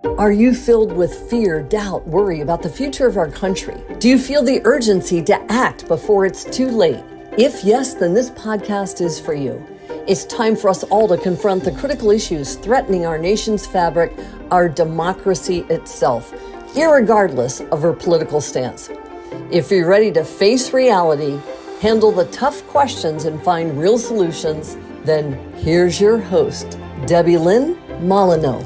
Are you filled with fear, doubt, worry about the future of our country? Do you feel the urgency to act before it's too late? If yes, then this podcast is for you. It's time for us all to confront the critical issues threatening our nation's fabric, our democracy itself, irregardless of our political stance. If you're ready to face reality, handle the tough questions, and find real solutions, then here's your host, Debilyn Molineaux.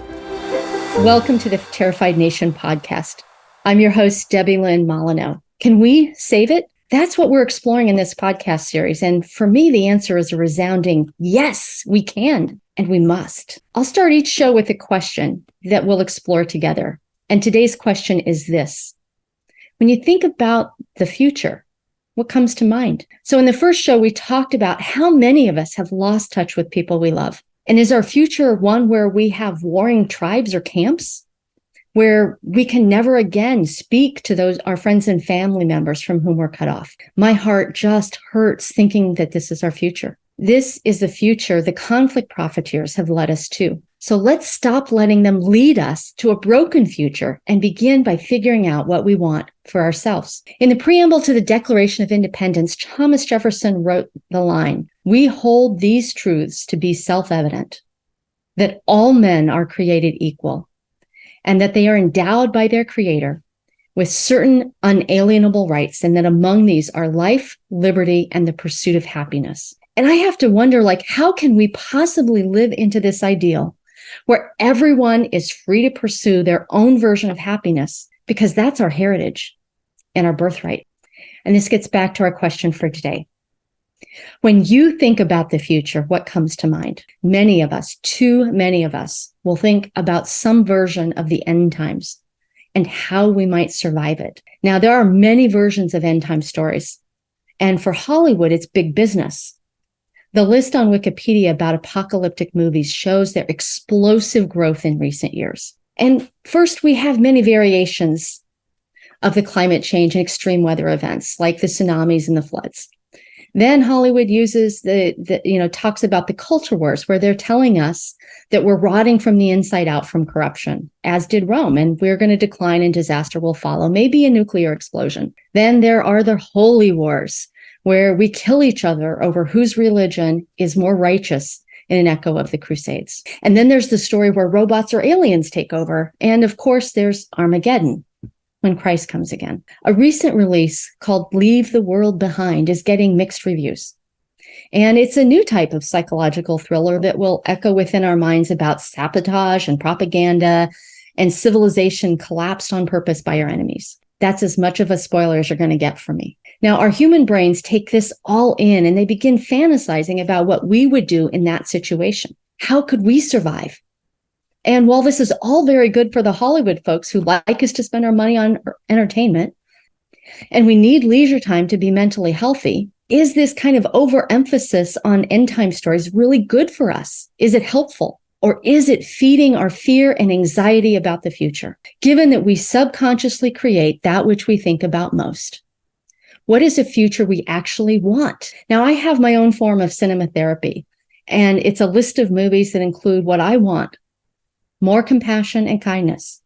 Welcome to the Terrified Nation podcast. I'm your host, Debilyn Molineaux. Can we save it? That's what we're exploring in this podcast series. And for me, the answer is a resounding yes, we can and we must. I'll start each show with a question that we'll explore together. And today's question is this. When you think about the future, what comes to mind? So in the first show, we talked about how many of us have lost touch with people we love. And is our future one where we have warring tribes or camps, where we can never again speak to our friends and family members from whom we're cut off? My heart just hurts thinking that this is our future. This is the future the conflict profiteers have led us to. So let's stop letting them lead us to a broken future and begin by figuring out what we want for ourselves. In the preamble to the Declaration of Independence, Thomas Jefferson wrote the line, "We hold these truths to be self-evident, that all men are created equal, and that they are endowed by their Creator with certain unalienable rights, and that among these are life, liberty, and the pursuit of happiness." And I have to wonder, how can we possibly live into this ideal where everyone is free to pursue their own version of happiness, because that's our heritage and our birthright. And this gets back to our question for today. When you think about the future, what comes to mind? Many of us, too many of us, will think about some version of the end times and how we might survive it. Now, there are many versions of end time stories. And for Hollywood, it's big business. The list on Wikipedia about apocalyptic movies shows their explosive growth in recent years. And first, we have many variations of the climate change and extreme weather events, like the tsunamis and the floods. Then Hollywood uses talks about the culture wars, where they're telling us that we're rotting from the inside out from corruption, as did Rome, and we're going to decline and disaster will follow, maybe a nuclear explosion. Then there are the holy wars, where we kill each other over whose religion is more righteous, in an echo of the Crusades. And then there's the story where robots or aliens take over. And of course, there's Armageddon, when Christ comes again. A recent release called Leave the World Behind is getting mixed reviews. And it's a new type of psychological thriller that will echo within our minds about sabotage and propaganda and civilization collapsed on purpose by our enemies. That's as much of a spoiler as you're going to get from me. Now, our human brains take this all in and they begin fantasizing about what we would do in that situation. How could we survive? And while this is all very good for the Hollywood folks who like us to spend our money on entertainment, and we need leisure time to be mentally healthy, is this kind of overemphasis on end time stories really good for us? Is it helpful? Or is it feeding our fear and anxiety about the future, given that we subconsciously create that which we think about most? What is a future we actually want? Now, I have my own form of cinema therapy, and it's a list of movies that include what I want: more compassion and kindness.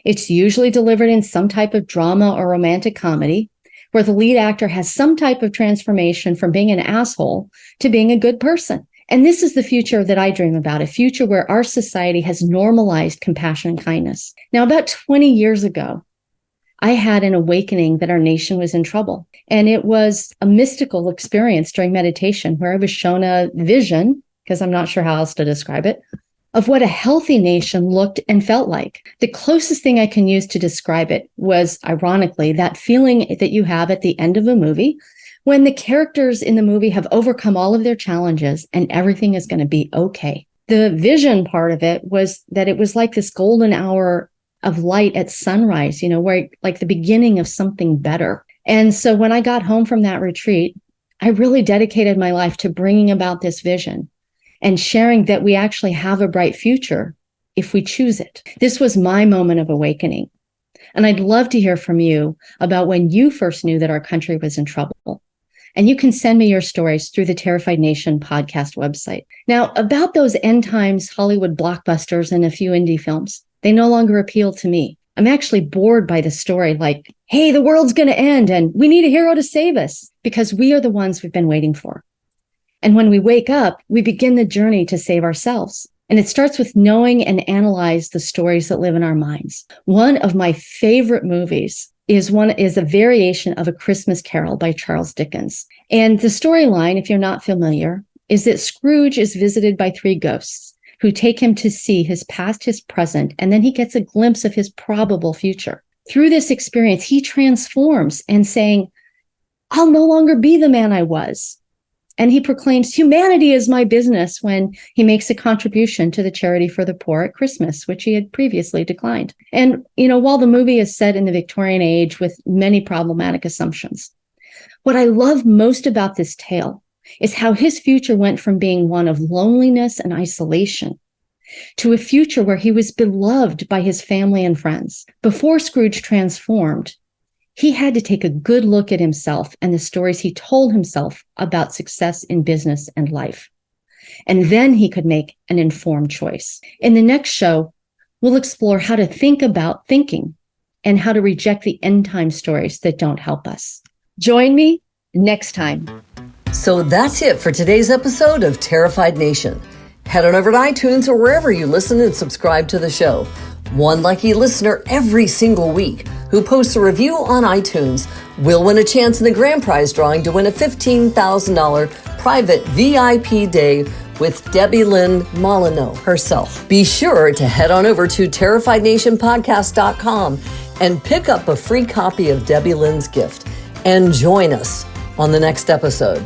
It's usually delivered in some type of drama or romantic comedy, where the lead actor has some type of transformation from being an asshole to being a good person. And this is the future that I dream about, a future where our society has normalized compassion and kindness. Now, about 20 years ago, I had an awakening that our nation was in trouble. And it was a mystical experience during meditation where I was shown a vision, because I'm not sure how else to describe it, of what a healthy nation looked and felt like. The closest thing I can use to describe it was, ironically, that feeling that you have at the end of a movie when the characters in the movie have overcome all of their challenges and everything is going to be okay. The vision part of it was that it was like this golden hour of light at sunrise, where like the beginning of something better. And so when I got home from that retreat, I really dedicated my life to bringing about this vision and sharing that we actually have a bright future if we choose it. This was my moment of awakening. And I'd love to hear from you about when you first knew that our country was in trouble. And you can send me your stories through the Terrified Nation podcast website. Now, about those end times Hollywood blockbusters and a few indie films, They no longer appeal to me. I'm actually bored by the story like, hey, the world's going to end and we need a hero to save us, because we are the ones we've been waiting for. And when we wake up, we begin the journey to save ourselves. And it starts with knowing and analyze the stories that live in our minds. One of my favorite movies is a variation of A Christmas Carol by Charles Dickens. And the storyline, if you're not familiar, is that Scrooge is visited by three ghosts who take him to see his past, his present, and then he gets a glimpse of his probable future. Through this experience, he transforms and saying, I'll no longer be the man I was. And he proclaims, humanity is my business, when he makes a contribution to the charity for the poor at Christmas, which he had previously declined. And, while the movie is set in the Victorian age with many problematic assumptions, what I love most about this tale is how his future went from being one of loneliness and isolation to a future where he was beloved by his family and friends. Before Scrooge transformed, he had to take a good look at himself and the stories he told himself about success in business and life. And then he could make an informed choice. In the next show, we'll explore how to think about thinking and how to reject the end time stories that don't help us. Join me next time. So that's it for today's episode of Terrified Nation. Head on over to iTunes or wherever you listen and subscribe to the show. One lucky listener every single week who posts a review on iTunes will win a chance in the grand prize drawing to win a $15,000 private VIP day with Debilyn Molineaux herself. Be sure to head on over to terrifiednationpodcast.com and pick up a free copy of Debilyn's gift and join us on the next episode.